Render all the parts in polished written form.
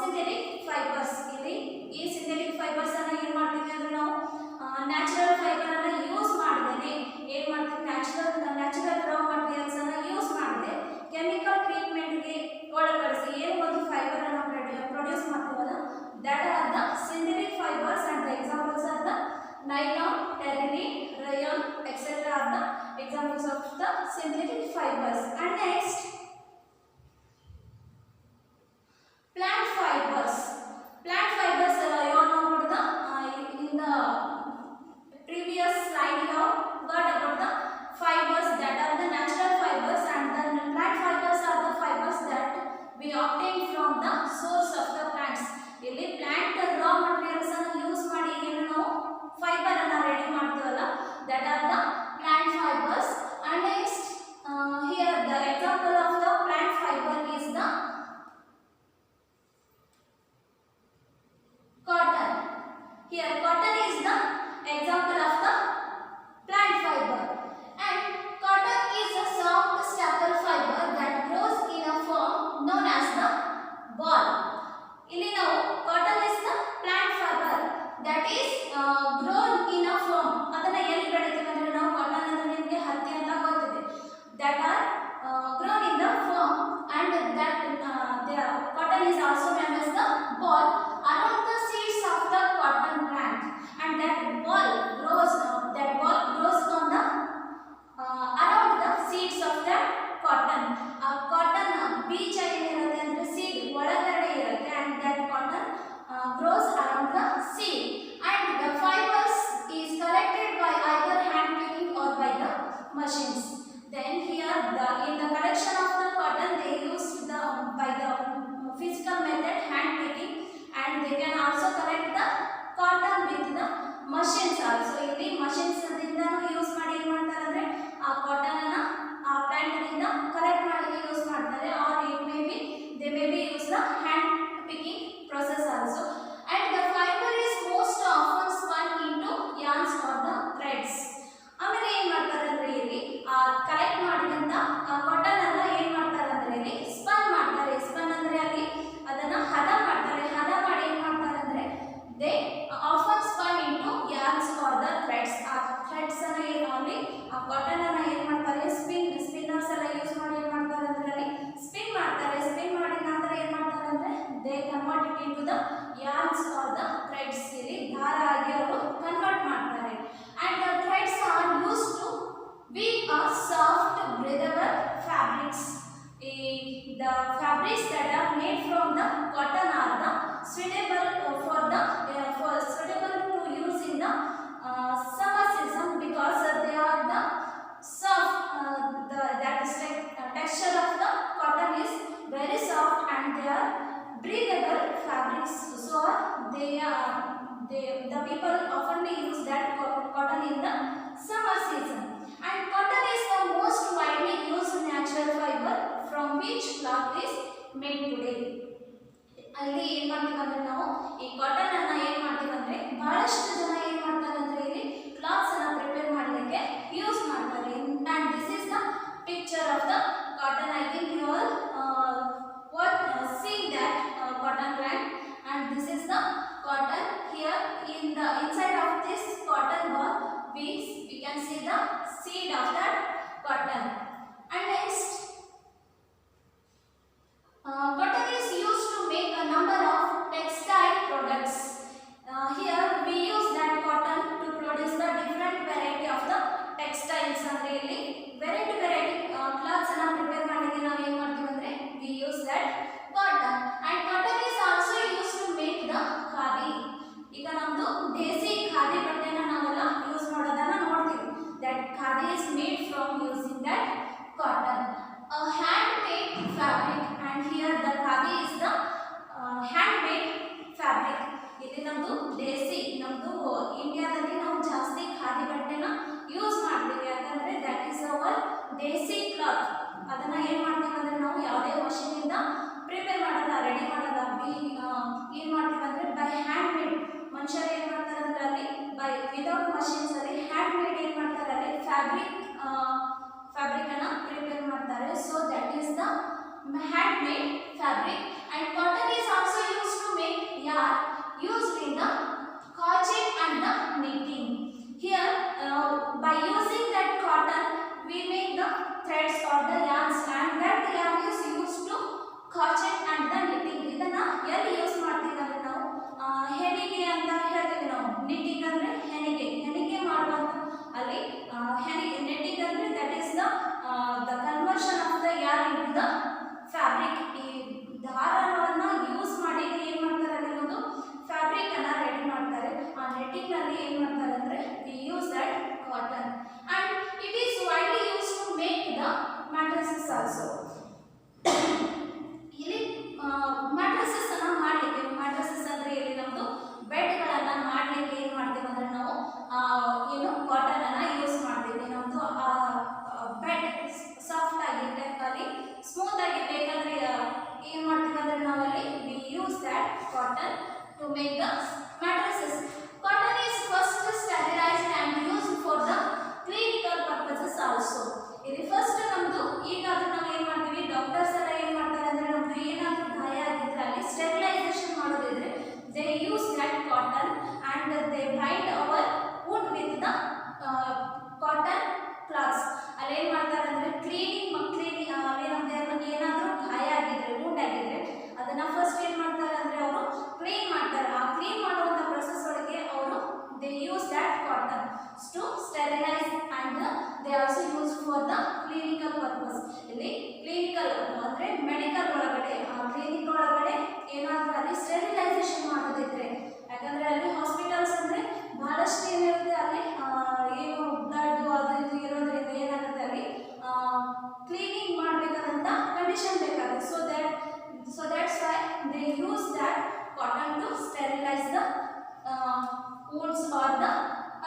Synthetic fibres. ಇಲ್ಲಿ ಈ synthetic fibres ಅನ್ನು ಏನು ಮಾಡ್ತೀವಿ ಅಂದ್ರೆ ನಾವು ನ್ಯಾಚುರಲ್ ಫೈಬರ್ ಅನ್ನು ಯೂಸ್ ಮಾಡದೇನೆ ಏನು ಮಾಡ್ತೀವಿ, ನ್ಯಾಚುರಲ್ ರಾ ಮಟೀರಿಯಲ್ಸ್ ಅನ್ನು ಯೂಸ್ ಮಾಡದೆ ಕೆಮಿಕಲ್ ಟ್ರೀಟ್ಮೆಂಟ್ಗೆ ಒಳಪಡಿಸಿ ಏನು ಒಂದು ಫೈಬರ್ ಅನ್ನು ಪ್ರೊಡ್ಯೂಸ್ ಮಾಡ್ತೀವಲ್ಲ, that are the synthetic fibers, and the examples are the nylon, terylene, rayon, etc. are the examples of the synthetic fibers. And next, plant fibers. Plant fibers, you all know about the in the previous slide you have got about the fibers that are the natural fibers, and the plant fibers are the fibers that we obtain from the source of the plants. ಇಲ್ಲಿ plant ರಾ materials ಅನ್ನು use ಮಾಡಿ ಏನು ನಾವು fibre ಅನ್ನು ready ಮಾಡ್ತೀವಲ್ಲ, that are the plant fibers. And next, here the example of the plant fiber is the cotton. Here cotton is the example of the plant fiber, and cotton is a soft staple fiber that grows in a form known as the ball. ಇಲ್ಲಿ ನಾವು cotton is the plant fiber that is grown in a form. ಅದನ್ನ ಎಲ್ಲಿ ಬೆಳಿತೀವಿ ಅಂದ್ರೆ ನಾವು cotton ಅಂದ್ರೆ ನಿಮಗೆ ಹತ್ತಿ ಅಂತ ಗೊತ್ತಿದೆ, that are grown in the form, and that the cotton is also known as the ball around the seeds of the cotton plant, and that ball grows on the around the seeds of the cotton. Cotton ಬೀಜ ಏನಿರುತ್ತೆ ಅಂದ್ರೆ seed ಒಳಗಡೆ ಇರುತ್ತೆ, and that cotton grows around the seed, and the fibers is collected by either hand picking or by the machines. Then here in the collection of the cotton they used by the physical method, hand picking, and they can also collect the cotton with the machines also. ಇಲ್ಲಿ machines ದಿಂದನೂ use ಮಾಡಿ ಏನು ಮಾಡ್ತಾರೆ ಅಂದ್ರೆ ಆ cotton ಅನ್ನ ಆ plant ನಿಂದ collect ಮಾಡಲಿಕ್ಕೆ ಯೂಸ್ ಮಾಡ್ತಾರೆ, or it may be they may be use the hand picking process also. And the fiber is most often spun into yarns or the threads. ಆಮೇಲೆ ಏನು ಮಾಡ್ತಾರೆ ಅಂದ್ರೆ ಇಲ್ಲಿ ಆ ಕಲೆಕ್ಟ್ ಮಾಡಿದಂತ ಕಾಟನ್ ಅನ್ನ ಏನು ಮಾಡ್ತಾರೆ ಅಂದ್ರೆ ಇಲ್ಲಿ ಸ್ಪನ್ ಮಾಡ್ತಾರೆ. ಸ್ಪನ್ ಅಂದ್ರೆ ಅಲ್ಲಿ ಅದನ್ನ ಹದ ಮಾಡ್ತಾರೆ. ಹದ ಮಾಡಿ ಏನು ಮಾಡ್ತಾರೆ ಅಂದ್ರೆ they often spun into yarns or the threads. ಆ ಥ್ರೆಡ್ಸ್ ಅನ್ನ ಅಲ್ಲಿ ಆ ಕಾಟನ್ ಅನ್ನ ಏನು ಮಾಡ್ತಾರೆ, ಸ್ಪಿನ್ನರ್ಸ್ ಎಲ್ಲ ಯೂಸ್ ಮಾಡಿ ಏನು ಮಾಡ್ತಾರೆ ಅಂದ್ರೆ ಅಲ್ಲಿ ಸ್ಪಿನ್ ಮಾಡ್ತಾರೆ. ಸ್ಪಿನ್ ಮಾಡಿದ ನಂತರ ಏನು ಮಾಡ್ತಾರೆ ಅಂದ್ರೆ they convert it into the yarns or the threads. ಇಲ್ಲಿ ದಾರ ಆಗಿ ಅವರು ಕನ್ವರ್ಟ್ ಮಾಡ್ತಾರೆ. And the threads are used to weave a soft breathable fabrics. The fabrics that are made from the cotton are the suitable to use in the summer season, because they are the soft, texture of the cotton is very soft, and they are breathable fabrics, so the people often use that cotton in the summer season. And cotton is the most widely used natural fiber from which cloth is made today. ಅಲ್ಲಿ ಏನು ಮಾಡ್ತೀವಿ ಅಂದ್ರೆ ನಾವು ಈ cotton ಅನ್ನ ಏನು ಮಾಡ್ತೀವಿ ಅಂದ್ರೆ ಬಹಳಷ್ಟು ಜನ ಏನು ಮಾಡ್ತಾರೆ ಅಂದ್ರೆ ಇಲ್ಲಿ ಕ್ಲಾತ್ಸ್ ಅನ್ನ ಪ್ರಿಪೇರ್ ಮಾಡಲಿಕ್ಕೆ ಯೂಸ್ ಮಾಡ್ತಾರೆ. and this is the picture of the cotton. I think you all seeing that cotton plant, and this is the cotton. Here in the inside of this cotton ball we can see the seed of that cotton. And next, cotton is used to make a number of textile products. Here we use that cotton to produce the different variety of the textiles. ಅಂದ್ರೆ ಇಲ್ಲಿ variety cloths ಅನ್ನ prepare ಮಾಡಲಿಕ್ಕೆ ನಾವು ಏನು ಮಾಡ್ತೀವಿ ಅಂದ್ರೆ we use that cotton. And cotton is also used to make the khadi. ಈಗ ನಮ್ದು ದೇಸಿ ಖಾದಿ ಬಟ್ಟೆನ ನಾವೆಲ್ಲ ಯೂಸ್ ಮಾಡೋದನ್ನ ನೋಡ್ತೀವಿ. that khadi is made from using that cotton, a handmade fabric. And here the khadi is the handmade fabric. ಇಲ್ಲಿ ನಮ್ದು ದೇಸಿ, ನಮ್ದು ಇಂಡಿಯಾದಲ್ಲಿ ನಾವು ಜಾಸ್ತಿ ಖಾದಿ ಬಟ್ಟೆನ ಯೂಸ್ ಮಾಡ್ತೀವಿ, ಯಾಕಂದ್ರೆ that is our Desi cloth. ಅದನ್ನ ಏನು ಮಾಡ್ತೀವಿ ಅಂದ್ರೆ ನಾವು ಯಾವುದೇ ಮಷೀನ್ ಇಂದ ಪ್ರಿಪೇರ್ ಮಾಡಲ್ಲ, ರೆಡಿ ಮಾಡಲ್ಲ. ಏನು ಮಾಡ್ತೀವಿ ಅಂದ್ರೆ ಬೈ ಹ್ಯಾಂಡ್ ಮೇಡ್. ಮನುಷ್ಯರು ಏನು ಮಾಡ್ತಾರೆ ಅಂದ್ರೆ ಅಲ್ಲಿ ಬೈ ವಿದೌಟ್ ಮಷೀನ್ಸ್ ಅಲ್ಲಿ ಹ್ಯಾಂಡ್ ಮೇಡ್ ಏನು ಮಾಡ್ತಾರೆ ಅಲ್ಲಿ ಫ್ಯಾಬ್ರಿಕ್ ಅನ್ನ ಪ್ರಿಪೇರ್ ಮಾಡ್ತಾರೆ. So that is the hand made fabric. And cotton is also used knitting ನಲ್ಲಿ ಏನು ಮಾಡ್ತಾರೆ ಅಂದ್ರೆ we use that cotton and it is widely used to make the mattresses also. ಇಲ್ಲಿ ಮ್ಯಾಟ್ರೆಸಸ್ ಅನ್ನ ಮಾಡಲಿಕ್ಕೆ, ಮ್ಯಾಟ್ರೆಸಸ್ ಅಂದ್ರೆ ಇಲ್ಲಿ ನಮ್ದು ಬೆಡ್ ಗಳನ್ನ ಮಾಡಲಿಕ್ಕೆ ಏನು ಮಾಡ್ತೀವಿ ಅಂದ್ರೆ ನಾವು ಏನು ಕಾಟನ್ ಅನ್ನ ಯೂಸ್ ಮಾಡ್ತೀವಿ. ನಮ್ದು ಬೆಡ್ ಸಾಫ್ಟ್ ಆಗಿರ್ಬೇಕಾಗಿ ಸ್ಮೂತ್ ಆಗಿರ್ಬೇಕಂದ್ರೆ ಏನು ಮಾಡ್ತೀವಿ ಅಂದ್ರೆ ನಾವಲ್ಲಿ we use that cotton to make the mattresses. Cotton is first sterilized and used for the clinical purposes also. ಇಲ್ಲಿ ಫಸ್ಟ್ ನಮ್ದು ಈಗ ಅದು ನಾವು ಏನು ಮಾಡ್ತೀವಿ, ಡಾಕ್ಟರ್ಸ್ ಎಲ್ಲ ಏನು ಮಾಡ್ತಾರೆ ಅಂದ್ರೆ ನಮ್ದು ಏನಾದರೂ ಗಾಯ ಆಗಿದ್ರೆ ಅಲ್ಲಿ sterilisation ಮಾಡೋದಿದ್ರೆ they use that cotton and they bind our wound with the cotton cloths. ಅಲ್ಲಿ ಏನು ಮಾಡ್ತಾರೆ ಅಂದ್ರೆ ಕ್ಲೀನಿಂಗ್ ಅಲ್ಲಿ ನಮ್ದು ಏನಾದರೂ ಗಾಯ ಆಗಿದ್ರೆ wound ಆಗಿದ್ರೆ ಅದನ್ನ ಫಸ್ಟ್ ಏನು ಮಾಡ್ತಾರೆ ಅಂದ್ರೆ ಅವರು ಕ್ಲೀನ್ ಮಾಡ್ತಾರೆ. ಆ ಕ್ಲೀನ್ ಮಾಡುವಂತ ಪ್ರೊಸೆಸ್ ಒಳಗೆ ಅವರು they use that cotton to sterilize and they also use for the clinical purpose. ಇಲ್ಲಿ ಕ್ಲಿನಿಕಲ್ ಅಂದ್ರೆ ಮೆಡಿಕಲ್ ಒಳಗಡೆ ಕ್ಲಿನಿಕ್ ಒಳಗಡೆ ಏನಾದರೂ ಅಲ್ಲಿ ಸ್ಟೆರಿಲೈಸೇಷನ್ ಮಾಡೋದಿದ್ರೆ, ಯಾಕಂದ್ರೆ ಅಲ್ಲಿ ಹಾಸ್ಪಿಟಲ್ಸ್ ಅಂದ್ರೆ ಬಹಳಷ್ಟು ಏನಿರುತ್ತೆ ಅಲ್ಲಿ ಏನು ಬ್ಲಡ್ ಅದು ಇದು ಇರೋದ್ರಿಂದ ಏನಾಗುತ್ತೆ ಅಲ್ಲಿ ಕ್ಲೀನಿಂಗ್ ಮಾಡಬೇಕಾದಂತ ಕಂಡೀಷನ್ ಬೇಕಾಗುತ್ತೆ. So that's why they use that cotton to sterilize the wounds or the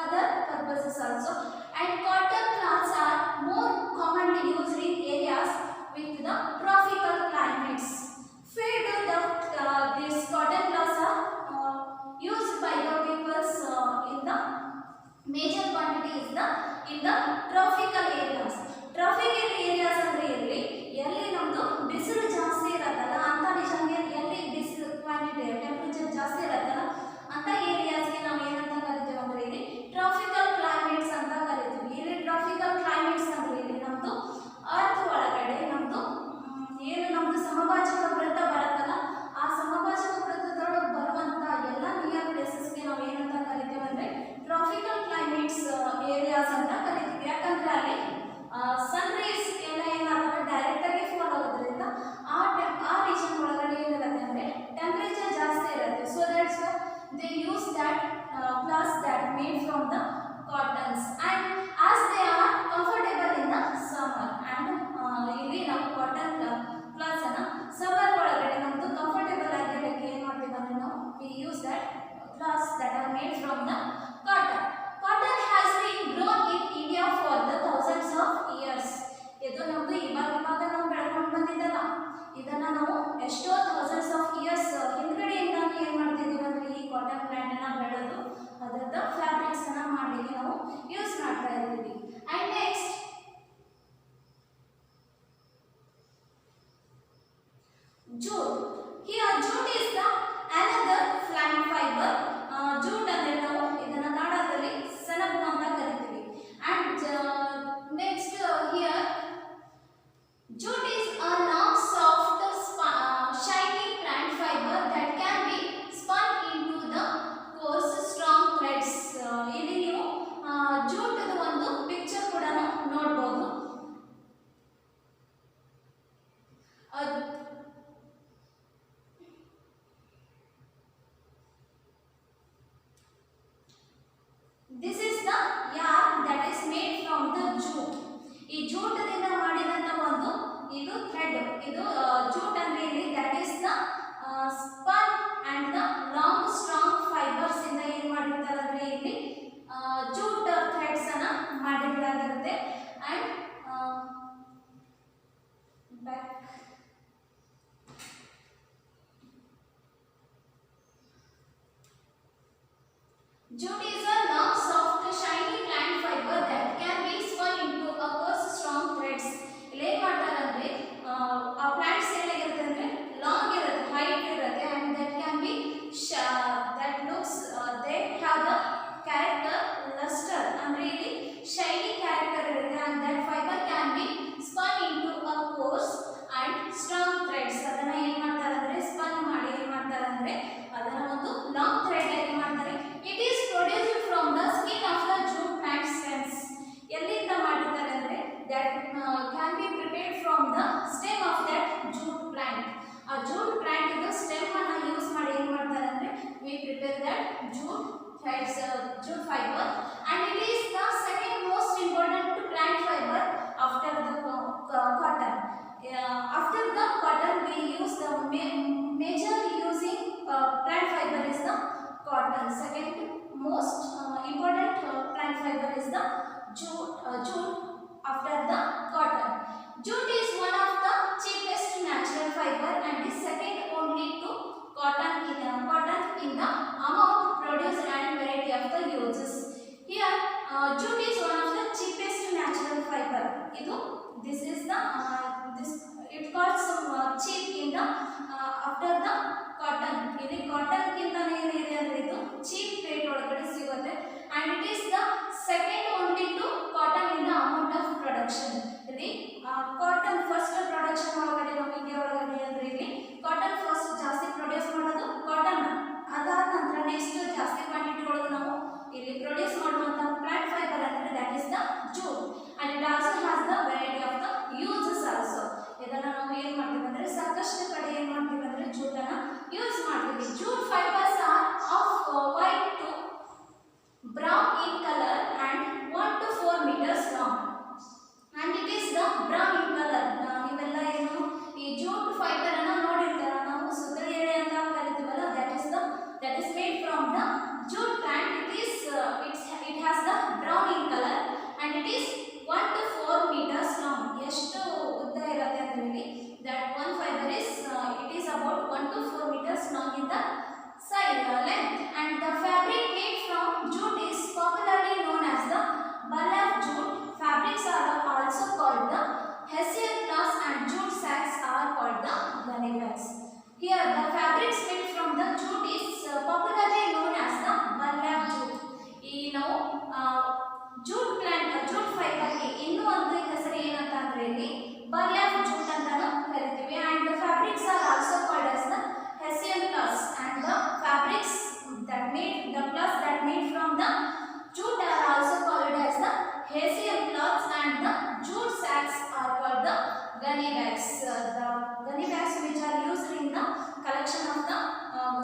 other purposes also. And cotton cloths are more commonly used in areas with the tropical climates. Filled these cotton cloths are used by the peoples in the major quantity is in the tropical areas. Tropical areas ಅಂದ್ರೆ ಎಲ್ಲಿ ನಮ್ದು ಬಿಸಿಲು ಜಾಸ್ತಿ ಇರತ್ತಲ್ಲ ಅಂತ ನಿಜಂಗೆ ಎಲ್ಲಿ ಬಿಸಿಲು quantity temperature ಜಾಸ್ತಿ ಇರತ್ತಲ್ಲ ಅಂತ ಏರಿಯಾಸ್ಗೆ ನಾವು ಏನಂತ ಕರಿತೀವಿ ಅಂದ್ರೆ ಇಲ್ಲಿ ಟ್ರಾಪಿಕಲ್ ಕ್ಲೈಮೇಟ್ಸ್ ಅಂತ ಕರಿತೀವಿ. ಇಲ್ಲಿ ಟ್ರಾಪಿಕಲ್ ಕ್ಲೈಮೇಟ್ಸ್ ಅಂದ್ರೆ ಇಲ್ಲಿ ನಮ್ದು ಅರ್ತ್ ಒಳಗಡೆ ನಮ್ದು ಏನು ನಮ್ದು ಸಮಭಾಜಕ ವೃತ್ತ ಬರುತ್ತಲ್ಲ ಆ ಸಮಭಾಜಕ ವೃತ್ತದೊಳಗೆ ಬರುವಂತ ಎಲ್ಲ ನಿಯರ್ ಪ್ಲೇಸಸ್ಗೆ ನಾವು ಏನಂತ ಕರಿತೀವಿ ಅಂದ್ರೆ ಟ್ರಾಪಿಕಲ್ ಕ್ಲೈಮೇಟ್ಸ್ ಏರಿಯಾಸ್ ಅಂತ ಕರಿತೀವಿ. ಯಾಕಂದ್ರೆ ಅಲ್ಲಿ ಸನ್ ರೇಸ್ ಎಲ್ಲ ಏನಾಗುತ್ತೆ ಡೈರೆಕ್ಟ್ ಆಗಿ ಫಾಲ್ ಆಗೋದ್ರಿಂದ ಆ ರೀಜನ್ ಒಳಗಡೆ ಏನಿರುತ್ತೆ ಅಂದ್ರೆ ಟೆಂಪರೇಚರ್ ಜಾಸ್ತಿ ಇರುತ್ತೆ. So that's why they use that cloths that made from the cottons and as they are comfortable in the summer and ಇಲ್ಲಿ ನಾವು ಕಾಟನ್ ಕ್ಲಾತ್ಸ್ ಅನ್ನ ಸಮ್ಮರ್ ಒಳಗಡೆ ನಮ್ದು ಕಂಫರ್ಟೇಬಲ್ ಆಗಿರಲಿಕ್ಕೆ ಏನು ಮಾಡ್ತೀವಿ ಅಂದ್ರೆ ನಾವು we use that cloths that are made from the cotton. Cotton has been grown in India for the thousands of years. ಇದು ನಮ್ದು ಇವಾಗ ನಾವು ಬೆಳ್ಕೊಂಡು ಬಂದಿದ್ದಲ್ಲ, ಇದನ್ನ ನಾವು ಎಷ್ಟೋ ಥೌಸಂಡ್ಸ್ ಆಫ್ ಇಯರ್ಸ್ ಹಿಂದ್ಗಡೆಯಿಂದ ಏನು ಮಾಡ್ತಿದ್ದೀವಿ ಅಂದ್ರೆ ಈ ಕಾಟನ್ ಪ್ಲಾಂಟ್ ಅನ್ನ ಬೆಳೆದು ಅದರದ ಫ್ಯಾಬ್ರಿಕ್ಸ್ ಅನ್ನ ಮಾಡಲಿಕ್ಕೆ ನಾವು ಯೂಸ್ ಮಾಡ್ತಾ ಇದ್ದೀವಿ. And next jute. Here jute is the another plant fiber. Jute ಅಂದ್ರೆ ನಾವು ಇದನ್ನ ಕನ್ನಡದಲ್ಲಿ ಸೆಣಬು ಅಂತ ಕರಿತೀವಿ. And next here jute is a long soft shiny plant fiber that can be spun into the coarse strong threads. ಇಲ್ಲಿ ನೀವು jute the ಒಂದು ಪಿಕ್ಚರ್ ಕೂಡ ನೋಡಬಹುದು. This is the yarn that is made from the jute. ಈ jute ದಿಂದ ಮಾಡಿದಂತ ಒಂದು ಇದು ಥ್ರೆಡ್, ಇದು jute ಅಂದ್ರೆ ಇಲ್ಲಿ that is the spun and the long strong fibers ಇಂದ ಏನು ಮಾಡಿರ್ತಾರೆ ಅಂದ್ರೆ ಇಲ್ಲಿ jute threads ಅನ್ನ ಮಾಡಿರಲಾಗಿರುತ್ತೆ. and back jute is a long soft shiny plant fiber that can be spun into a coarse strong threads. ಇಲ್ಲಿ ಏನು ಮಾಡ್ತಾರೆ ಅಂದ್ರೆ ಆ ಪ್ಲಾಂಟ್ಸ್ ಏನಾಗಿರುತ್ತೆ ಅಂದ್ರೆ ಲಾಂಗ್ ಇರುತ್ತೆ, ಹೈಟ್ ಇರುತ್ತೆ and that can be that looks they have the character luster ಅಂದ್ರೆ ಇಲ್ಲಿ shiny character ಇರುತ್ತೆ and that fiber can be spun into a coarse and that's jute fiber, and it is the second most important plant fiber after the cotton. After the cotton, we use the major using plant fiber is the cotton. Second most important plant fiber is the jute after the cotton. Jute is one of the cheapest natural fiber and is second only to cotton in the amount produced and variety of the uses. Here, jute is one of the cheapest natural fiber. This is the it costs some cheap in the after the cotton. Ili cotton ಕಿಂತನೇ ಏನಿದೆ ಅಂದ್ರೆ ಇದು cheap rate ಒಳಗಡೆ ಸಿಗುತ್ತೆ, and it is the second only to cotton in the amount of production. ಇಲ್ಲಿ cotton first production ಒಳಗಡೆ ನಾವು India ಒಳಗಡೆ ಅಂದ್ರೆ ಇಲ್ಲಿ cotton first ಜಾಸ್ತಿ ಪ್ರೊಡ್ಯೂಸ್ ಮಾಡೋದು cotton. ಅದಾದ ನಂತರ ನೆಕ್ಸ್ಟ್ ಜಾಸ್ತಿ ಕ್ವಾಂಟಿಟಿ ಒಳಗೆ ನಾವು ಇಲ್ಲಿ ಪ್ರೊಡ್ಯೂಸ್ ಮಾಡುವಂತ ಪ್ಲಾಂಟ್ ಫೈಬರ್ ಅಂದ್ರೆ that is the jute, and it also has the variety of the uses also. ಇದನ್ನ ನಾವು ಏನು ಮಾಡ್ತೀವಿ ಅಂದ್ರೆ ಸಾಕಷ್ಟು ಕಡೆ ಏನು ಮಾಡ್ತೀವಿ ಅಂದ್ರೆ jute ಅನ್ನ ಯೂಸ್ ಮಾಡ್ತೀವಿ. Jute fibers are of white to brown in color and 1 to 4 meters long, and it is the brown in color. ನೀವೆಲ್ಲ ಏನು ಈ jute fiber ಅನ್ನ ನೋಡಿರ್ತೀರ, ನಾವು ಸುತ್ತಳಿ ಎಳೆ ಅಂತ ಕರಿತೀವಲ್ಲ, that is made from the jute plant. It has the brown in color and it is 1 to 4 meters long. ಎಷ್ಟು ಉದ್ದ ಇರುತ್ತೆ ಅಂದ್ರೆ ಇಲ್ಲಿ that one fiber is it is about 1 to 4 meters long in the length, and the fabric made from jute is popularly known as the burlap jute. Fabrics are also called the hessian cloths and jute sacks are called the gunny bags. Here the fabrics made from the jute is popularly known as the burlap jute. ಈ ನಾವು jute fiber ಗೆ ಇನ್ನೂ ಒಂದು ಹೆಸರು ಏನಂತ ಅಂದ್ರೆ ಇಲ್ಲಿ burlap jute ಅಂತಾನು ಕರಿತೀವಿ, and the fabrics are also called as the hessian cloths, and the fabrics that made from the jute are also called as the hessian cloths, and the jute sacks are called the gunny bags. The gunny bags which are used in the collection of the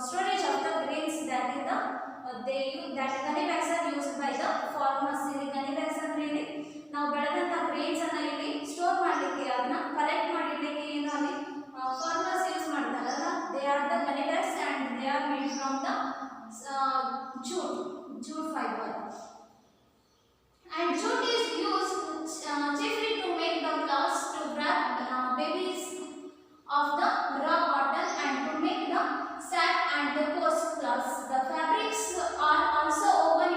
storage of the grains, that is the that gunny bags are used by the farmers. ಇಲ್ಲಿ gunny bags ಅಂದ್ರೆ ಇಲ್ಲಿ ನಾವು ಬೆಳೆದಂತ grains ಅನ್ನ ಇಲ್ಲಿ store ಮಾಡಲಿಕ್ಕೆ, ಅದನ್ನ collect ಮಾಡಲಿಕ್ಕೆ ಏನು ಅಲ್ಲಿ farmers ಯೂಸ್ ಮಾಡ್ತಾರಲ್ಲ, they are the gunny bags and they are made from the jute fiber. And jute is used chiefly to make the cloths to wrap babies of the raw cotton and to make the sack and the coarse cloths. The fabrics are also woven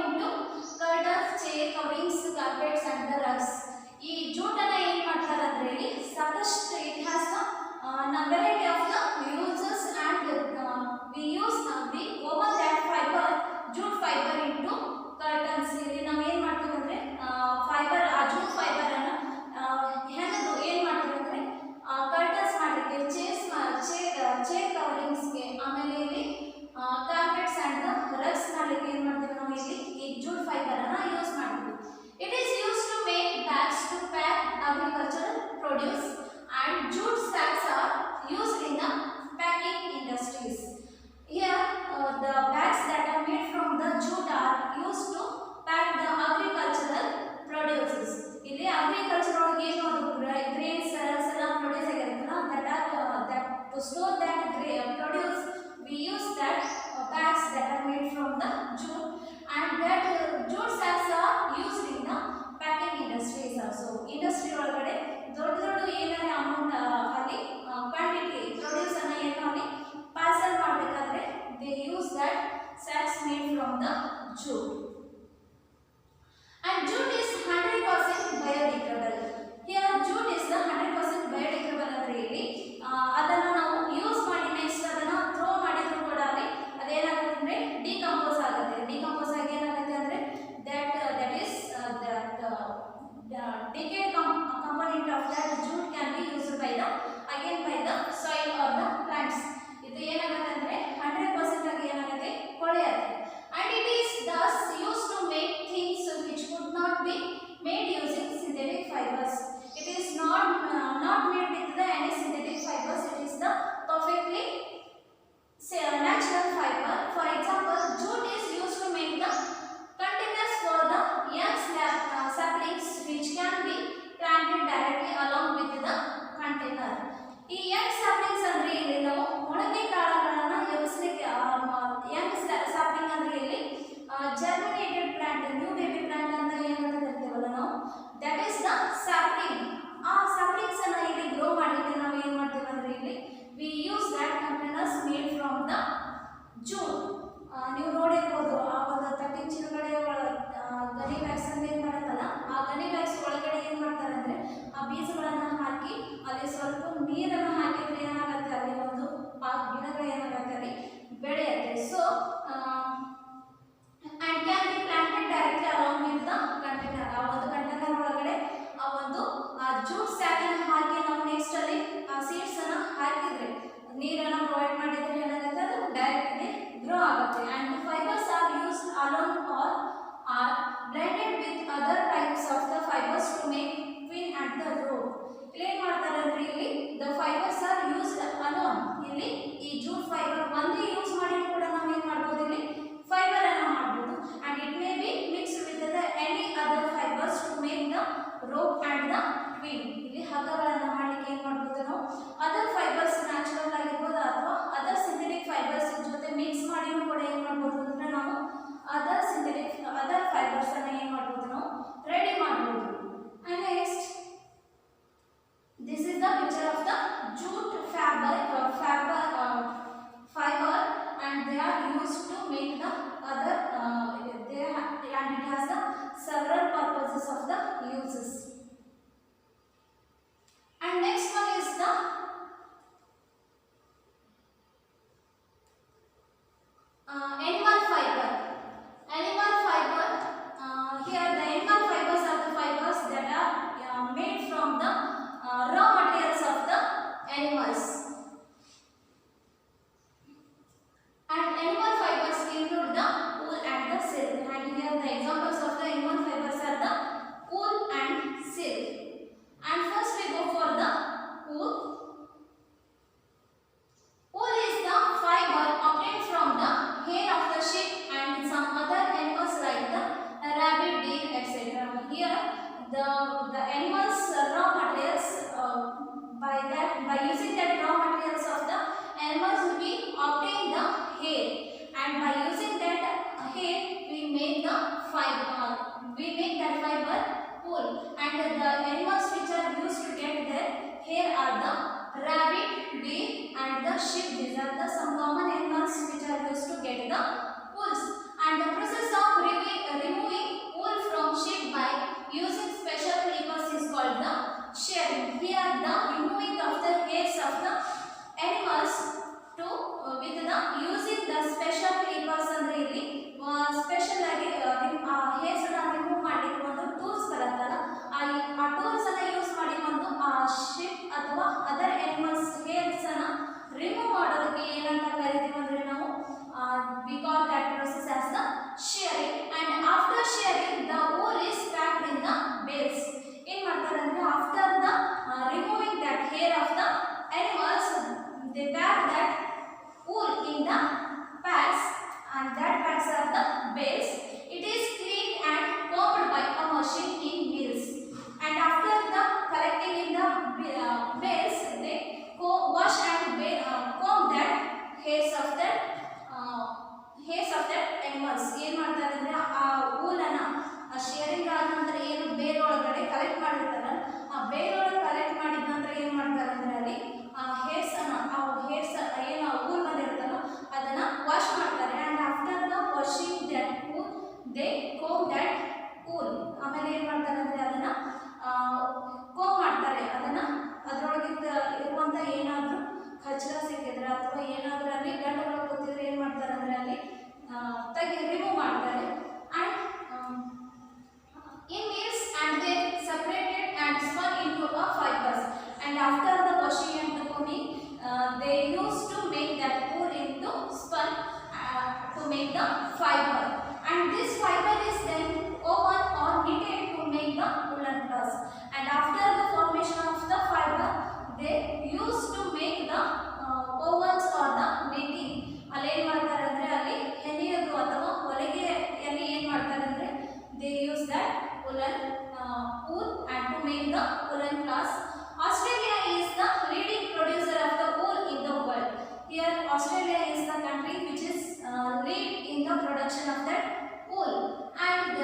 ನೀರನ್ನು provide ಮಾಡಿದ್ರೆ ಏನಾಗುತ್ತೆ ಅದು directly grow ಆಗುತ್ತೆ. And fibres are used alone are are blended with other types of the fibres to make queen at the rope. ಇಲ್ಲಿ ಏನು ಮಾಡ್ತಾರೆ ಅಂದರೆ ಇಲ್ಲಿ the fibres are used alone. ಇಲ್ಲಿ ಈ ಜೂಟ್ ಫೈಬರ್ ಒಂದೇ ಯೂಸ್ ಮಾಡಿ ಕೂಡ ನಾವು ಏನು ಮಾಡ್ಬೋದು, ಇಲ್ಲಿ ಫೈಬರ್ ಅನ್ನು ಮಾಡ್ಬೋದು. And it may be mixed with the any other fibres to make the rope and the queen. ಇಲ್ಲಿ ಹಗ್ಗಗಳನ್ನು ಮಾಡಲಿಕ್ಕೆ ಏನು ಮಾಡ್ಬೋದು ನಾವು ಅದರ್ ಫೈಬರ್ಸ್ ನ್ಯಾಚುರಲ್ ಆಗಿರ್ಬೋದು ಅಥವಾ ಅದರ್ ಸಿಂಥೆಟಿಕ್ ಫೈಬರ್ಸ್ ಜೊತೆ ಮಿಕ್ಸ್ ಮಾಡಿನೂ ಕೂಡ ಏನು ಮಾಡ್ಬೋದು ಅಂದರೆ ನಾವು ಅದರ್ ಫೈಬರ್ಸ್ ಅನ್ನು ಏನು ಮಾಡ್ಬೋದು ನಾವು ರೆಡಿ ಮಾಡ್ಬೋದು. And next this is the picture of the jute fiber and they are used to make the other and it has the several purposes of the uses. And next one is the animal fiber. Here the animal fibers are the fibers that are made from the raw materials of the animals. And animal fibers include the wool and the silk. And here the examples of the animal fibers are the wool and silk. And first we go for the wool. Wool is the fiber obtained from the hair of the sheep and some other animals like the rabbit, deer, etc. Here the animals raw materials by using that raw materials of the animals we obtain the hair, and by using that hair we make that fiber wool. And the animals which are used to get their hair are the rabbit, deer and the sheep. These are the some common animals which are used to get the wools. And the process of removing wool from sheep by using special clippers is called the shearing. Here the removing of the hairs of the animals to with the using the special clippers ಅಂದ್ರೆ ಇಲ್ಲಿ special ಆಗಿ hairs ಅನ್ನು remove ಮಾಡಲಿಕ್ಕೆ ಒಂದು tools ಬರುತ್ತಲ್ಲ, ಆ tools ಅನ್ನು use ಮಾಡಿ ಒಂದು ಶಿಪ್ ಅಥವಾ ಅದರ್ ಅನಿಮಲ್ಸ್ ಹೇರ್ಸ್ ಅನ್ನು ರಿಮೂವ್ ಮಾಡೋದಕ್ಕೆ ಏನಂತ ಕರಿತೀವಿ ಅಂದ್ರೆ ನಾವು we call that process as the shearing. And after shearing the wool is packed in the bales. ಏನು ಮಾಡ್ತಾರೆ ಅಂದ್ರೆ after the removing that hair of the animals they pack that wool in the packs, and that packs are the bales. It is cleaned and combed by a machine in mills, and after the collecting in the bales they wash and comb that hairs of that animals. ಏನು ಮಾಡ್ತಾರೆ ಅಂದ್ರೆ ಆ wool-ಅನ್ನ sharing ಆದ ನಂತರ ಏನು bale ಒಳಗಡೆ collect ಮಾಡಿರ್ತಾರಲ್ಲ, ಆ ಬೇಲ್ ಒಳಗೆ ಕಲೆಕ್ಟ್ ಮಾಡಿದ ನಂತರ ಏನು ಮಾಡ್ತಾರೆ ಅಂದ್ರೆ ಅಲ್ಲಿ ಹೇರ್ಸ್ ಏನು wool ಬಂದಿರುತ್ತಲ್ಲ ಅದನ್ನ ವಾಶ್ ಮಾಡ್ತಾರೆ. And after the washing that wool they comb that wool. ಆಮೇಲೆ ಏನು ಮಾಡ್ತಾರೆ ಅಂದರೆ ಅದನ್ನ ಕೋಮ್ ಮಾಡ್ತಾರೆ. ಅದನ್ನ ಅದರೊಳಗೆ ಇರುವಂಥ ಏನಾದರೂ ಕಚ್ರ ಸಿಕ್ಕಿದ್ರೆ ಅಥವಾ ಏನಾದರೂ ಅಲ್ಲಿ ಗಂಟುಗಳು ಕೂತಿದ್ರೆ ಏನು ಮಾಡ್ತಾರೆ ಅಂದರೆ ಅಲ್ಲಿ ರಿಮೂವ್ ಮಾಡ್ತಾರೆ. And in mills and they separated and spun into a fibers, and after the washing and the combing they used to make that wool into spun to make the fiber, and this fiber is then woven or knitted to make the woolen cloth. And after the formation of the fiber they used to make the ovens or the knitting. ಅಲ್ಲಿ ಏನು ಮಾಡ್ತಾರೆ ಅಂದರೆ ಅಲ್ಲಿ ಹೆಣೆಯೋದು ಅಥವಾ ಹೊಲಿಗೆ ಅಲ್ಲಿ ಏನು ಮಾಡ್ತಾರೆ ಅಂದರೆ they use that wool and to make the woolen cloths. Australia is the leading producer of the wool in the world. Here Australia is the country which is lead in the production of that wool, and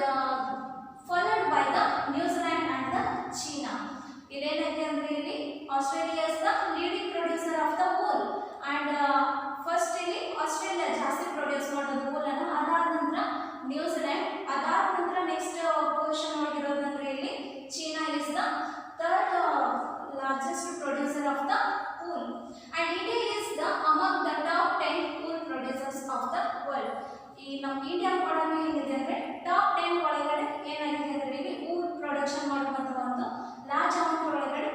followed by the New Zealand and the China. ಇಲ್ಲೇನೈತೆ ಅಂದರೆ ಇಲ್ಲಿ Australia is the leading producer of the wool, and first ಇಲ್ಲಿ Australia ಜಾಸ್ತಿ produce ಮಾಡೋದು wool-ಅನ್ನು, ಅದಾದ ನಂತರ New Zealand, ಅದಾದ ನಂತರ next position ಆಗಿರೋದಂದ್ರೆ ಇಲ್ಲಿ China is the third largest producer of the wool, and India is the among the top 10 wool producers of the world. ಈ ನಮ್ಮ ಇಂಡಿಯಾ ಕೂಡ ಏನಿದೆ ಅಂದರೆ ಟಾಪ್ 10 ಒಳಗಡೆ ಏನಾಗಿದೆ ಅಂದರೆ ಇಲ್ಲಿ wool ಪ್ರೊಡಕ್ಷನ್ ಮಾಡುವಂಥ ಒಂದು ಲಾರ್ಜ್ ಅಮೌಂಟ್ ಒಳಗಡೆ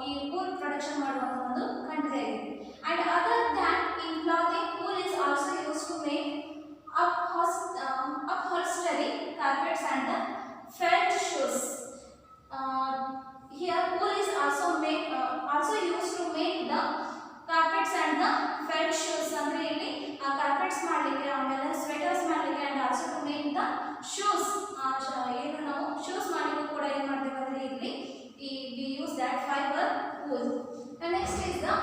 ಈ wool ಪ್ರೊಡಕ್ಷನ್ ಮಾಡುವಂಥ ಒಂದು ಕಂಟ್ರಿ ಆಗಿದೆ. And is that fiber wool. And next is the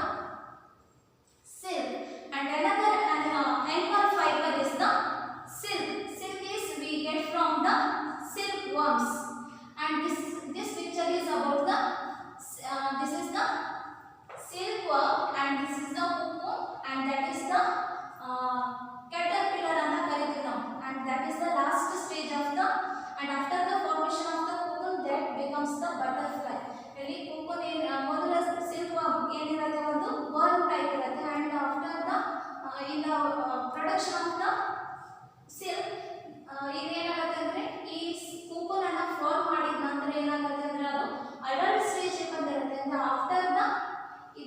silk. And another animal fiber is the silk. Silk is we get from the silkworms. And this picture is about the this is the silkworm and this is the cocoon and that is the caterpillar anta kariತೀವಿ ನಾವು. And that is the last stage of the and after the formation of the cocoon that becomes the butterfly. ಇಲ್ಲಿ cocoon ಮೊದಲ silkworm ಏನಿರುತ್ತೆ ಒಂದು worm type ಇರುತ್ತೆ and after the in the production of the silk ಏನಾಗುತ್ತೆ ಅಂದ್ರೆ ಈ cocoon ಅನ್ನು form ಮಾಡಿದ ನಂತರ ಏನಾಗುತ್ತೆ ಅಂದ್ರೆ ಅದು adult stage ಗೆ ಬಂದಿರುತ್ತೆ and after the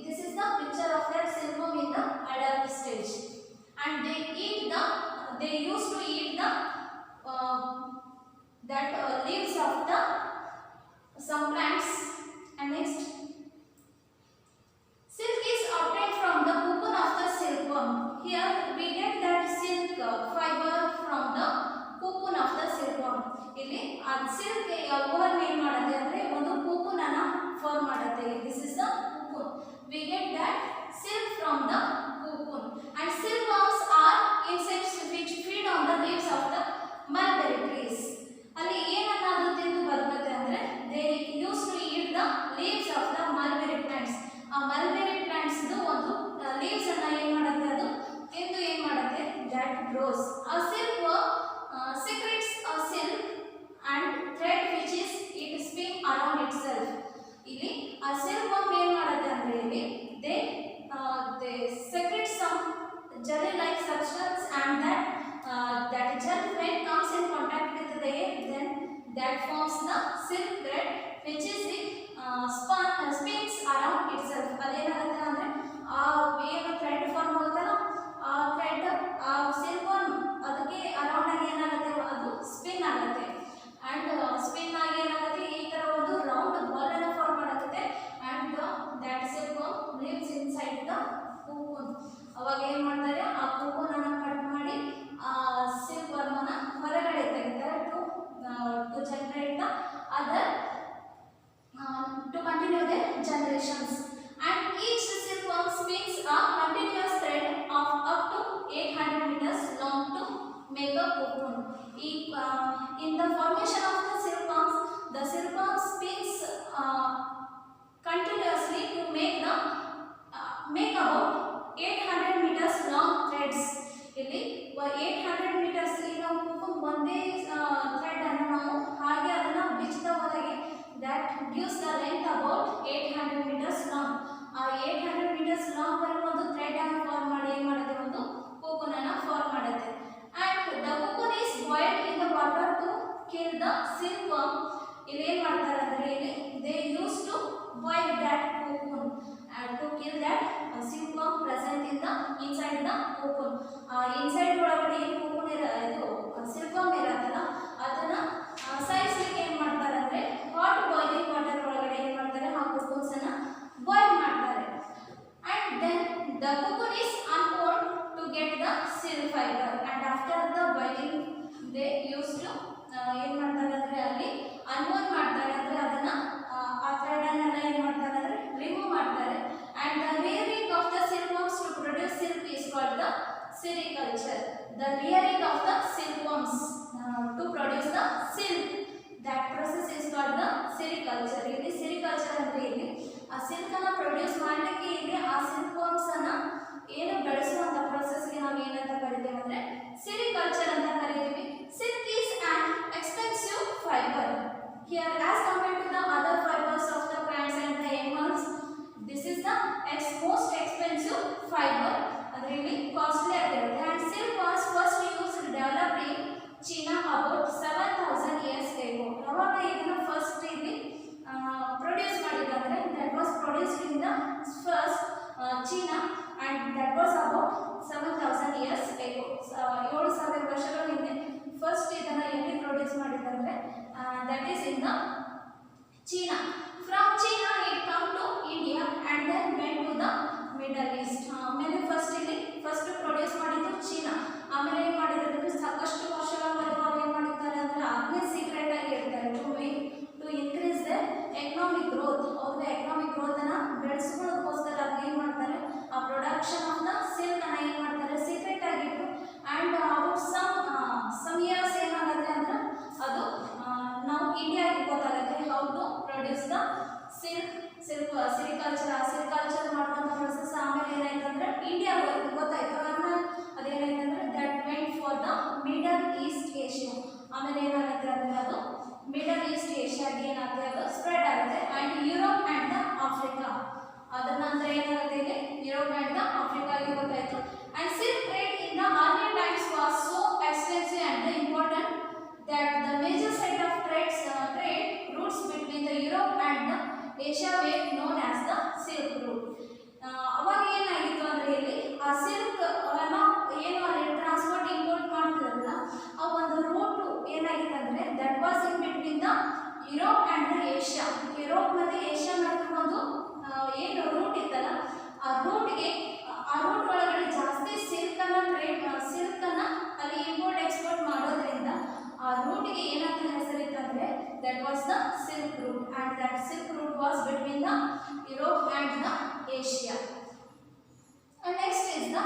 this is the picture of that silkworm in the adult stage and they used to eat the that leaves of the some plants. And next, silk is obtained from the cocoon of the silkworm. Here we get that silk fiber from the cocoon of the silkworm. ಇಲ್ಲಿ ಆ silk worm ಏನು ಮಾಡುತ್ತೆ ಅಂದ್ರೆ ಒಂದು cocoon ಅನ್ನು form ಮಾಡುತ್ತೆ. This is the cocoon. We get that silk from the cocoon. And silkworms are insects which feed on the leaves of the mulberry trees. ಅಲ್ಲಿ ಏನನ್ನ ಅದು ತಿಂದು ಬರುತ್ತೆ ಅಂದ್ರೆ they used to eat the leaves of the mulberry plants. ಆ mulberry plants ಒಂದು leaves ಅನ್ನ ಏನು ಮಾಡುತ್ತೆ ಅದು ತಿಂದು ಏನು ಮಾಡುತ್ತೆ that grows. A silkworm secretes a silk and thread which is it spin around itself. ಇಲ್ಲಿ ಆ silkworm ಏನು ಮಾಡುತ್ತೆ ಅಂದ್ರೆ ಇಲ್ಲಿ they secrete some jelly like substance and that gel when comes in contact with the air then that forms the silk thread which is it spins around itself. ಅದೇನಾಗುತ್ತೆ ಅಂದ್ರೆ ಆ ಏನು ಥ್ರೆಡ್ ಫಾರ್ಮ್ ಆಗುತ್ತಲ್ಲ ಆ ಥ್ರೆಡ್ ಆ silkworm ಅದಕ್ಕೆ around ಆಗಿ ಏನಾಗುತ್ತೆ ಅದು ಸ್ಪಿನ್ ಆಗುತ್ತೆ and ಸ್ಪಿನ್ ಆಗಿ ಏನಾಗುತ್ತೆ ಈ ತರ ಒಂದು ರೌಂಡ್ ಬಾಲ್ ಅನ್ನು ಫಾರ್ಮ್ ಮಾಡುತ್ತೆ and that silkworm lives inside the cocoon. ಅವಾಗ ಏನು ಮಾಡ್ತಾರೆ ಆ cocoon ಅನ್ನು ಕಟ್ ಮಾಡಿ ಆ silkworm ಅನ್ನು ಹೊರಗಡೆ ತೆಗಿತಾರೆ to generate the other to continue their generations. And each silkworm spins a continuous thread of up to 800 meters long to make a cocoon. In the formation of the silkworm spins continuously to make about 800 meters long threads. ಇಲ್ಲಿ 800 meters ಈಗ cocoon ಒಂದೇ thread ಅನ್ನು ನಾವು ಹಾಗೆ ಅದನ್ನ ಬಿಚ್ಚುತ್ತಾ ಹೋದಾಗೆ that gives the length about 800 meters long. ಆ 800 meters long ವರೆಗೂ ಒಂದು thread ಅನ್ನು ಫಾರ್ಮ್ ಮಾಡಿ ಏನು ಮಾಡುತ್ತೆ ಒಂದು cocoon ಅನ್ನು ಫಾರ್ಮ್ ಮಾಡುತ್ತೆ. And the cocoon is boiled in the water to kill the silkworm. ಇಲ್ಲಿ ಏನು ಮಾಡ್ತಾರೆ ಅಂದ್ರೆ ಇಲ್ಲಿ they used to boil that cocoon and to kill that silkworm present in the inside the cocoon. inside ಒಳಗಡೆ ಏನು cocoon ಇದು silkworm ಇರುತ್ತಲ್ಲ ಅದನ್ನ ಸಾಯಿಸಲಿಕ್ಕೆ ಏನು ಮಾಡ್ತಾರೆ ಅಂದ್ರೆ hot boiling water ಒಳಗಡೆ ಏನು ಮಾಡ್ತಾರೆ ಆ cocoons ಅನ್ನ ಬಾಯ್ಲ್ ಮಾಡ್ತಾರೆ. And then the cocoon is uncoiled to get the silk fiber and after the boiling they used to ಏನು ಮಾಡ್ತಾರೆ ಅಂದ್ರೆ ಅಲ್ಲಿ ಅನ್ಮೋಲ್ ಮಾಡ್ತಾರೆ ಅಂದ್ರೆ ಅದನ್ನ ಆ ಥ್ರೆಡ್ ಅನ್ನೆಲ್ಲ ಏನು ಮಾಡ್ತಾರೆ ಅಂದ್ರೆ ರಿಮೂವ್ ಮಾಡ್ತಾರೆ. and the rearing of the silkworms to produce silk is called the sericulture. The rearing of the silkworms to produce the silk, that process is called the sericulture. ಇಲ್ಲಿ sericulture ಅಂದ್ರೆ ಇಲ್ಲಿ ಆ silk ಅನ್ನು produce ಮಾಡಲಿಕ್ಕೆ ಇಲ್ಲಿ ಆ silkworms ಅನ್ನ ಏನು ಬೆಳೆಸುವಂತ process ಗೆ ನಾವು ಏನಂತ ಕರೀತೀವಿ ಅಂದ್ರೆ sericulture ಅಂತ ಕರೀತೀವಿ. Silk is an expensive fiber. Here as compared to the other fibers of the plants and the animals, this is the most expensive fiber. ಅದರಲ್ಲಿ ಕಾಸ್ಟ್ಲಿ ಆಗಿರುತ್ತೆ. And silk was first used developed in China about 7000 years ago. ಅವಾಗ ಇದನ್ನ first ಇಲ್ಲಿ produce ಮಾಡಿದ್ದಾರೆ. that was produced in the first China and that was about 7000 years ago. 7000 ವರ್ಷಗಳ ಹಿಂದೆ first ಇದನ್ನ ಎಲ್ಲಿ ಪ್ರೊಡ್ಯೂಸ್ ಮಾಡಿದ್ದಾರೆ that is in the China. From China it come to India and then went to the Middle East. ಆಮೇಲೆ first produce ಮಾಡಿದ್ದು China. ಆಮೇಲೆ ಏನು ಮಾಡಿದ್ದಾರೆ ಸಾಕಷ್ಟು ವರ್ಷಗಳವರೆಗೂ ಅವ್ರು ಏನು ಮಾಡಿದ್ದಾರೆ ಅಂದರೆ ಅದನ್ನೇ ಸೀಕ್ರೆಟ್ ಆಗಿ ಇರ್ತಾರೆ to increase the economic growth. ಅವ್ರದ್ದು ಗ್ರೋತ್ ಅನ್ನ ಬೆಳೆಸ್ಕೊಳ್ಳೋದಕ್ಕೋಸ್ಕರ ಅದನ್ನ ಏನು ಮಾಡ್ತಾರೆ, ಆ ಪ್ರೊಡಕ್ಷನ್ ಆಫ್ ದ ಸಿಲ್ಕ್ ಅನ್ನ ಏನು ಮಾಡ್ತಾರೆ, ಸೀಕ್ರೆಟ್ ಆಗಿಟ್ಟು ಆ್ಯಂಡ್ ಅಬೌಟ್ ಸಮ್ ಇಯರ್ಸ್ ಏನಾಗುತ್ತೆ ಅಂದ್ರೆ ಅದು ನಾವು ಇಂಡಿಯಾಗೆ ಗೊತ್ತಾಗುತ್ತೆ how to produce the sericulture ಮಾಡುವಂಥ ಪ್ರೊಸೆಸ್. ಆಮೇಲೆ ಏನಾಯ್ತು ಅಂದ್ರೆ ಇಂಡಿಯಾ ಗೊತ್ತಾಯ್ತು, ಆಮೇಲೆ ಅದೇನಾಯ್ತು ಅಂದ್ರೆ that went for the Middle East Asia. ಆಮೇಲೆ ಏನಾಗುತ್ತೆ ಅಂದ್ರೆ ಅದು ಮಿಡಲ್ ಈಸ್ಟ್ ಏಷ್ಯಾಗೆ ಏನಾಗುತ್ತೆ, ಅದು ಸ್ಪ್ರೆಡ್ ಆಗುತ್ತೆ and Europe and the Africa. ಅದರ ನಂತರ ಏನಾಗುತ್ತೆ ಇಲ್ಲಿ ಯುರೋಪ್ ಆ್ಯಂಡ್ ದ ಆಫ್ರಿಕಾಗೆ ಗೊತ್ತಾಯ್ತು. And silk trade in the earlier times was so extensive and important that the major set of trade routes between the Europe and the Asia were known as the Silk Route. ಅವಾಗ ಏನಾಗಿತ್ತು ಅಂದ್ರೆ ಇಲ್ಲಿ ಆ silk ಅನ್ನ ಏನು ಅಲ್ಲಿ transport import ಮಾಡ್ತಿರಲ್ಲ ಆ ಒಂದು ರೂಟ್ ಏನಾಗಿತ್ತು ಅಂದ್ರೆ that was in between the Europe and the Asia. Europe ಮತ್ತು ಏಷ್ಯಾ ನಡುವೆ ಒಂದು ಏನು ರೂಟ್ ಇತ್ತಲ್ಲ ಆ ರೂಟ್ ಒಳಗಡೆ ಜಾಸ್ತಿ ಸಿಲ್ಕನ್ನು ಅಲ್ಲಿ ಇಂಪೋರ್ಟ್ ಎಕ್ಸ್ಪೋರ್ಟ್ ಮಾಡೋದ್ರಿಂದ ಆ ರೂಟ್ಗೆ ಏನಂತ ಹೆಸರಿತ್ತು ಅಂದರೆ that was the silk route and that silk route was between the Europe and the Asia. And next is the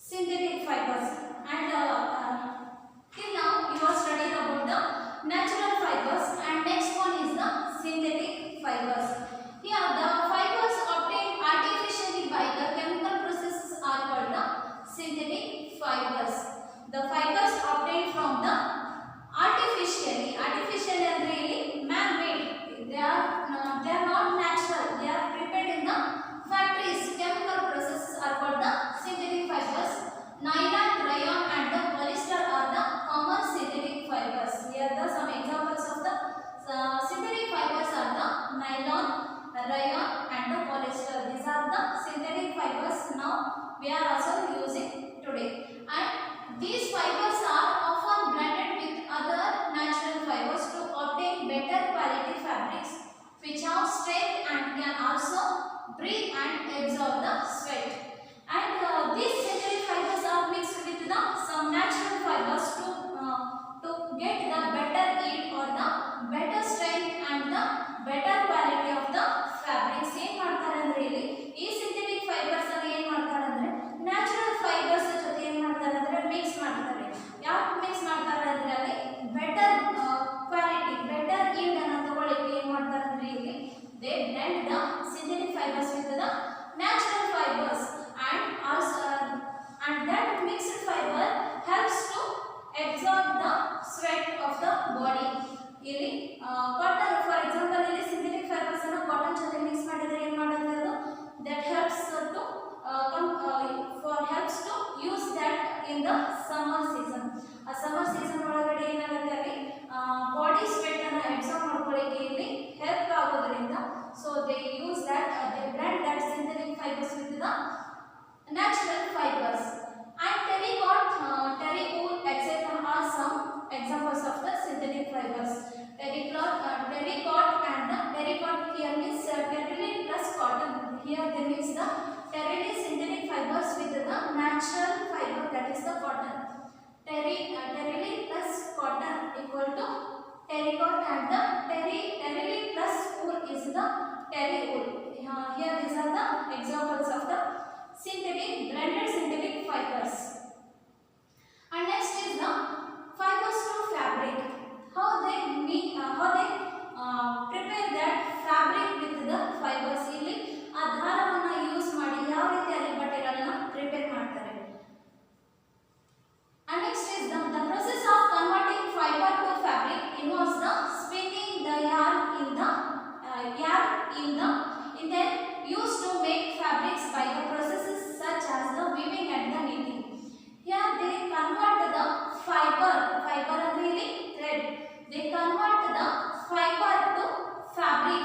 synthetic fibers. And till now you are studying about the natural fibers, and next one is the synthetic fibers. Here the fibers obtained artificially by the chemical processes are called the synthetic fibers. The fibers obtained from the artificially ಅಂದ್ರೆ ಇಲ್ಲಿ man made, they are not natural, they are prepared in the factories. Chemical processes are called the synthetic fibers. Nylon, rayon and the polyester are the common synthetic fibers. Here are some examples of the synthetic fibers are the nylon, rayon and the polyester. These are the synthetic fibers now we are also using today. And these fibers are often blended with other natural fibers to obtain better quality fabrics which have strength and can also breathe and absorb the sweat. And these synthetic fibers are mixed with the some natural fibers to get the better yield or the better strength and the better quality of the fabrics. ಏನು ಮಾಡ್ತಾರೆ ಅಂದರೆ ಇಲ್ಲಿ ಈ synthetic fibres ಅಲ್ಲಿ ಏನು ಮಾಡ್ತಾರೆ ಅಂದರೆ natural fibres ಜೊತೆ ಏನು ಮಾಡ್ತಾರೆ ಅಂದರೆ ಮಿಕ್ಸ್ ಮಾಡ್ತಾರೆ. ಯಾಕೆ ಮಿಕ್ಸ್ ಮಾಡ್ತಾರೆ ಅಂದರೆ ಅಲ್ಲಿ ಬೆಟರ್ ಕ್ವಾಲಿಟಿ ಬೆಟರ್ yield ಅನ್ನು ತಗೊಳ್ಳಿಕ್ಕೆ ಏನು ಮಾಡ್ತಾರೆ ಅಂದರೆ ಇಲ್ಲಿ they blend the synthetic fibers with the natural fibers and also and that mixed fiber helps to absorb the sweat of the body. ಇಲ್ಲಿ ಕಾಟನ್ ಫಾರ್ ಎಕ್ಸಾಂಪಲ್ ಇಲ್ಲಿ ಸಿಂಥೆಟಿಕ್ ಫೈಬರ್ಸ್ ಅನ್ನು cotton ಜೊತೆ ಮಿಕ್ಸ್ ಮಾಡಿದ್ರೆ ಏನು ಮಾಡುತ್ತೆ ಅದು that helps to use that in the summer season. ಆ summer season ಒಳಗಡೆ ಏನಾಗುತ್ತೆ ಅಲ್ಲಿ ಬಾಡಿ ಸ್ವೆಟ್ ಅನ್ನು ಅಬ್ಸಾರ್ಬ್ ಮಾಡ್ಕೊಳ್ಳಿಕ್ಕೆ ಇಲ್ಲಿ ಹೆಲ್ಪ್ ಆಗೋದ್ರಿಂದ so they use that they blend that synthetic fibers with the natural fibers. And terry wool etc are some examples of the synthetic fibers. Terrycloth and the terrycloth here means terryline plus cotton. Here they mix the terryline synthetic fibers with the natural fiber, that is the cotton. Terryline plus cotton equal to terrycloth and the terryline plus wool is the terry wool. Here these are the examples of the blended synthetic fibers. And next is the fibers to fabric. How they prepare that fabric with the fibers. ಇಲ್ಲಿ ಆ ದಾರವನ್ನು use ಮಾಡಿ ಯಾವ ರೀತಿಯಲ್ಲಿ ಬಟ್ಟೆಗಳನ್ನು prepare ಮಾಡ್ತಾರೆ. And next is the process of converting fiber to fabric involves the spinning the yarn in the used to make fabrics by the processes such as the weaving and the knitting. Here they convert the fiber ಅಂದ್ರೆ ಇಲ್ಲಿ thread. They convert the fiber to fabric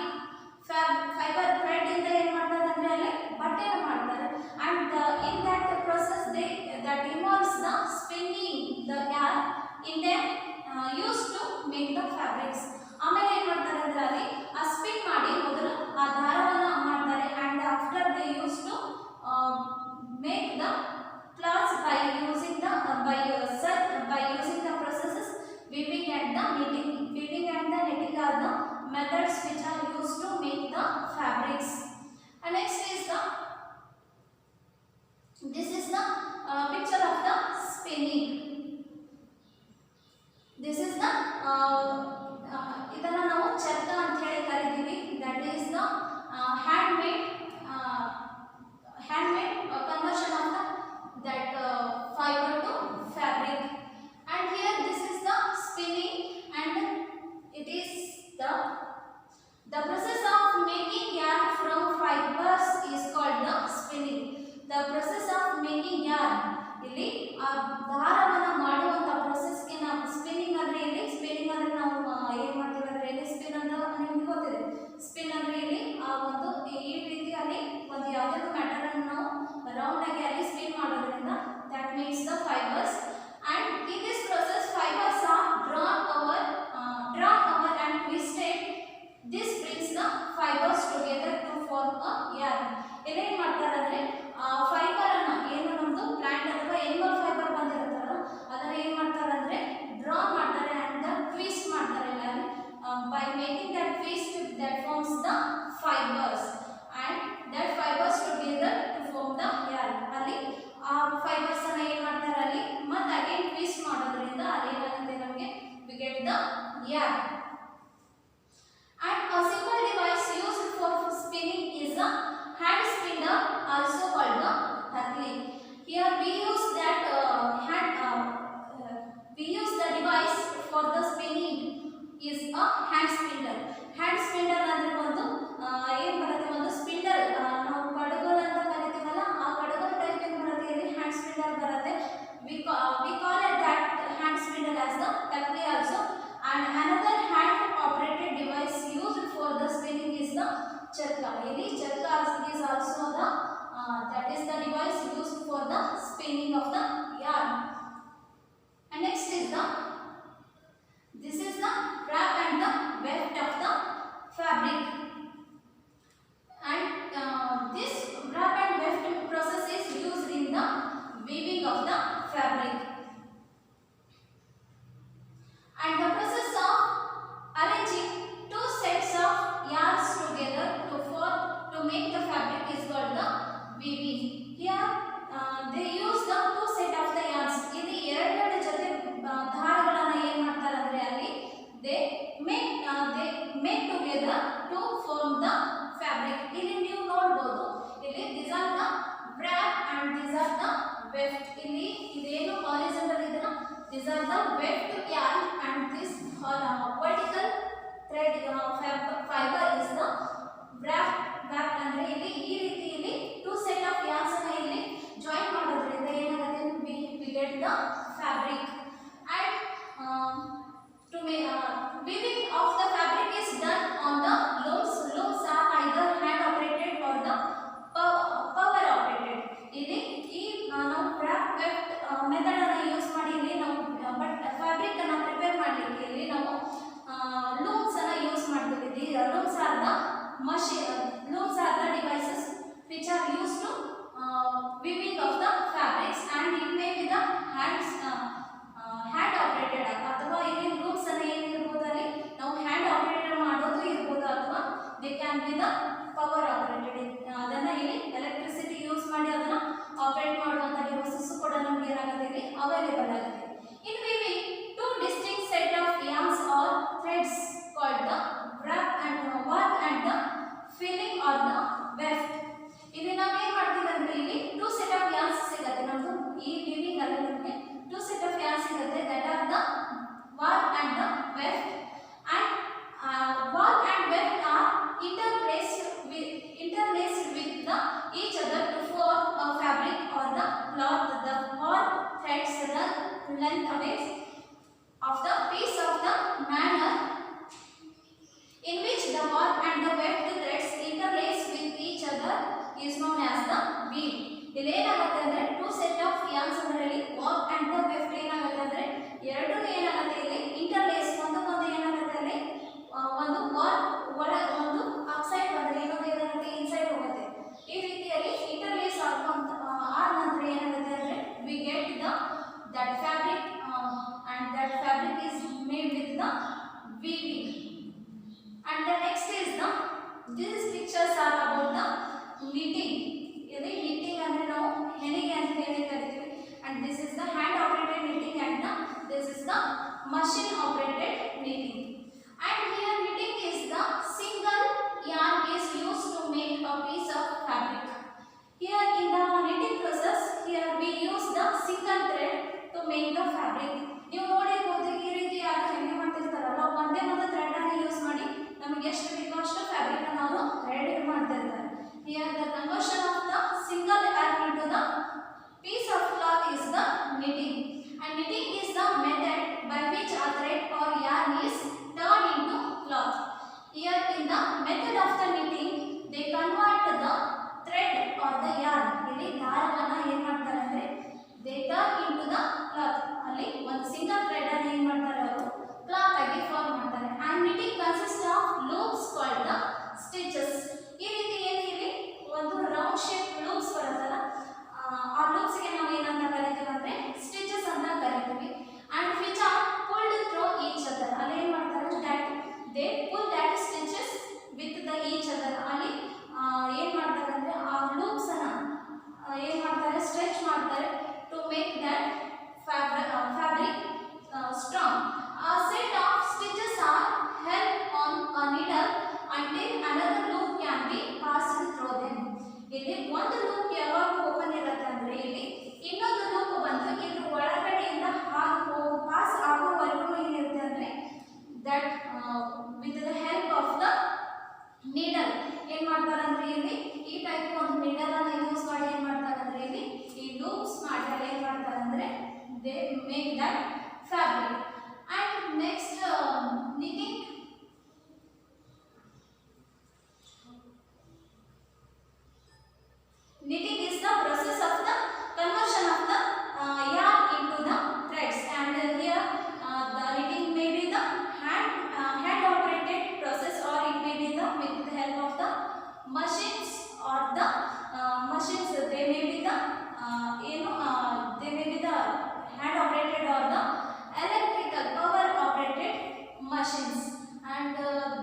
ಏನು ಮಾಡ್ತೀವಿ ಅಂದರೆ ಇಲ್ಲಿ spin ಅಂತ ನಿಮಗೆ ಗೊತ್ತಿದೆ. Spin ಅಂದರೆ ಇಲ್ಲಿ ಒಂದು ಈ ರೀತಿ ಅಲ್ಲಿ ಒಂದು ಯಾವುದೇ ಮ್ಯಾಟರ್ ಅನ್ನು ನಾವು ರೌಂಡ್ ಆಗಿ ಅಲ್ಲಿ ಸ್ಪಿನ್ ಮಾಡೋದ್ರಿಂದ that makes the fibers, and in this process fibers are drawn over and twisted. This brings the fibers together to form a yarn. ಇಲ್ಲಿ ಏನು ಮಾಡ್ತಾರೆ ಅಂದರೆ ಫೈಬರ್ ಅನ್ನು ಏನು ನಮ್ಮದು ಪ್ಲಾಂಟ್ ಅಥವಾ ಎನಿಮಲ್ ಫೈಬರ್ ಬಂದಿರುತ್ತಲ್ಲ ಅದನ್ನು ಏನು ಮಾಡ್ತಾರೆ ಅಂದರೆ ಡ್ರಾ ಮಾಡ್ತಾರೆ and twist ಮಾಡ್ತಾರೆ ಅಲ್ಲಿ by making that twist that forms the fibers, and that fibers together to form the yarn. ಅಲ್ಲಿ ಆ ಫೈಬರ್ಸ್ ಅನ್ನು ಏನು ಮಾಡ್ತಾರೆ ಅಲ್ಲಿ ಮತ್ತೆ ಅಗೇನ್ ಟ್ವಿಸ್ಟ್ ಮಾಡೋದ್ರಿಂದ ಅಲ್ಲಿ ಏನಾಗುತ್ತೆ ನಮಗೆ we get the yarn. And a simple device used for spinning is a hand spinner, also called the Hartley. Here we use that we use the device for the spinning is a hand spinner. Hand spinner ಅಂದ್ರೆ ಒಂದು ಏನು ಬರುತ್ತೆ ಒಂದು spindle ನಾವು ಕಡಗೋಲ್ ಅಂತ ಕರಿತೀವಲ್ಲ ಆ ಕಡಗೋಲ್ type ಏನು ಬರುತ್ತೆ ಇಲ್ಲಿ ಹ್ಯಾಂಡ್ ಸ್ಪಿಂಡಲ್ ಬರುತ್ತೆ. we call it that hand spinner as the Hartley also. And another hand operated device used for the spinning is the charka. Ili charka is also the that is the device used for the spinning of the yarn. And next is this is the wrap and the weft of the fabric. And this wrap and weft process is used in the weaving of the fabric. And the process of arranging two sets of yarns together to make the fabric is called the weaving. Here they use the two set of the yarns. ಇಲ್ಲಿ ಎರಡು ಜೊತೆ ದಾರಗಳನ್ನು ಏನು ಮಾಡ್ತಾರೆ ಅಂದರೆ ಅಲ್ಲಿ they make together to form the fabric. ಇಲ್ಲಿ ನೀವು ನೋಡಬಹುದು ಇಲ್ಲಿ these are the wrap and these are the weft. ಇಲ್ಲಿ ಇದೇನು horizontal ಇದನ್ನ these are the weft yarn and this vertical thread fiber is the wrap ಅಂದ್ರೆ ಇಲ್ಲಿ ಈ ರೀತಿ ಇಲ್ಲಿ two set of yarns ಅನ್ನು ಇಲ್ಲಿ ಜಾಯಿನ್ ಮಾಡೋದ್ರಿಂದ ಏನಾಗುತ್ತೆ we get the fabric. And to make weaving of the fabric is done on the looms. Looms are either hand operated or the power operated. ಇಲ್ಲಿ ಈ ನಾವು wrap weft ಮೆಥಡ್ ಅನ್ನು use ಮಾಡಿ ಇಲ್ಲಿ ನಾವು ಬಟ್ ಫ್ಯಾಬ್ರಿಕ್ ಅನ್ನು prepare ಮಾಡಲಿಕ್ಕೆ ಇಲ್ಲಿ ನಾವು ಲೂಮ್ಸ್ ಅನ್ನು ಯೂಸ್ ಮಾಡ್ತೀವಿ. Looms are the looms are the devices which are used to weaving of the fabrics, and it may be the hand operated ಅಥವಾ ಇಲ್ಲಿ looms ಅನ್ನು ಏನು ಇರಬಹುದು ಅಲ್ಲಿ ನಾವು ಹ್ಯಾಂಡ್ ಆಪರೇಟೆಡ್ ಮಾಡೋದು ಇರಬಹುದು ಅಥವಾ they can be the power operated. ಅದನ್ನ ಇಲ್ಲಿ ಎಲೆಕ್ಟ್ರಿಸಿಟಿ ಯೂಸ್ ಮಾಡಿ ಅದನ್ನ ಆಪರೇಟ್ ಮಾಡುವಂತ ಡಿವೈಸಸ್ ಕೂಡ ನಮಗೆ ಏನಾಗುತ್ತೆ ಇಲ್ಲಿ ಅವೈಲೇಬಲ್ ಆಗುತ್ತೆ. In weaving, two distinct set of yarns or threads called the wrap and the filling or the weft. ಇಲ್ಲಿ ನಾವು ಏನು ಮಾಡ್ತೀವಿ ಅಂದ್ರೆ ಇಲ್ಲಿ two set of yarns ಸಿಗುತ್ತೆ ನಮ್ದು ಈ weaving ಅಲ್ಲಿ ನಮಗೆ two set of yarns ಸಿಗುತ್ತೆ that are the warp and the weft. And warp and weft are interlaced with each other to form a fabric or the cloth. The warp threads run lengthways of the piece of the manner in which the warp and the weft threads interlace with each other is known as the weave. ಇಲ್ಲಿ ಏನಾಗುತ್ತೆ ಅಂದ್ರೆ two set of yarns ಅದರಲ್ಲಿ warp and the weft ಏನಾಗುತ್ತೆ ಅಂದ್ರೆ ಎರಡು ಏನಾಗುತ್ತೆ ಇಲ್ಲಿ interlace ಒಂದಕ್ಕೊಂದು ಏನಾಗುತ್ತೆ ಅಲ್ಲಿ ಒಂದು warp ಒಂದು outside ಬಂದ್ರೆ ಇನ್ನೊಂದು ಏನಾಗುತ್ತೆ inside ಹೋಗುತ್ತೆ. ಈ ರೀತಿಯಲ್ಲಿ interlace ಆಗುವಂತ ಆದ ನಂತರ ಏನಾಗುತ್ತೆ ಅಂದ್ರೆ we get that fabric and that fabric is made with the weaving. And the next is these pictures are about the knitting. ಇಲ್ಲಿ knitting ಅಂದ್ರೆ ನಾವು ಹೆಣಿಗೆ ಅಂತ ಹೇಳಿ ಕರಿತೀವಿ. And this is the hand operated knitting and this is the machine operated knitting. And here knitting is the single yarn is used to make a piece of fabric. Here in the knitting process, here we use the single thread to make the fabric. ನೀವು ನೋಡಿರಬಹುದು ಈ ರೀತಿ ಯಾರು ಹೆಂಗೆ ಮಾಡ್ತಿರ್ತಾರಲ್ಲ ಒಂದೇ ಒಂದು thread ಅನ್ನು use ಮಾಡಿ ನಮಗೆ ಎಷ್ಟು ಬೇಕೋ ಅಷ್ಟು ಫ್ಯಾಬ್ರಿಕ್ ಅನ್ನು ಅವರು ರೆಡಿ ಮಾಡ್ತಿರ್ತಾರೆ. Here the conversion of the single yarn into the piece of cloth is the knitting. And knitting is the method by which a thread or yarn is ಮಾಡ್ತಾರೆ ಅಂದ್ರೆ ಇಲ್ಲಿ ಈ ಟೈಪ್ ಒಂದು ನೀಡಲ್ ಅನ್ನು use ಮಾಡಿ ಏನು ಮಾಡ್ತಾರೆ ಅಂದ್ರೆ ಇಲ್ಲಿ ಈ ಲೂಪ್ಸ್ ಮಾಡಿ ಅಲ್ಲಿ ಏನು ಮಾಡ್ತಾರೆ ಅಂದ್ರೆ they make that fabric. And next knitting. Knitting is the process of the conversion of the yarn into the threads, and here the knitting may be the hand operated process, or it may be the with the help of the machines, or the machines they may be the they may be the hand operated or the electrical power operated machines. And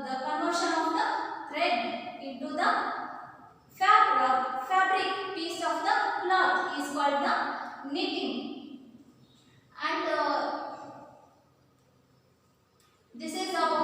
the conversion of the thread into the fabric piece of the cloth is called the knitting. And this is about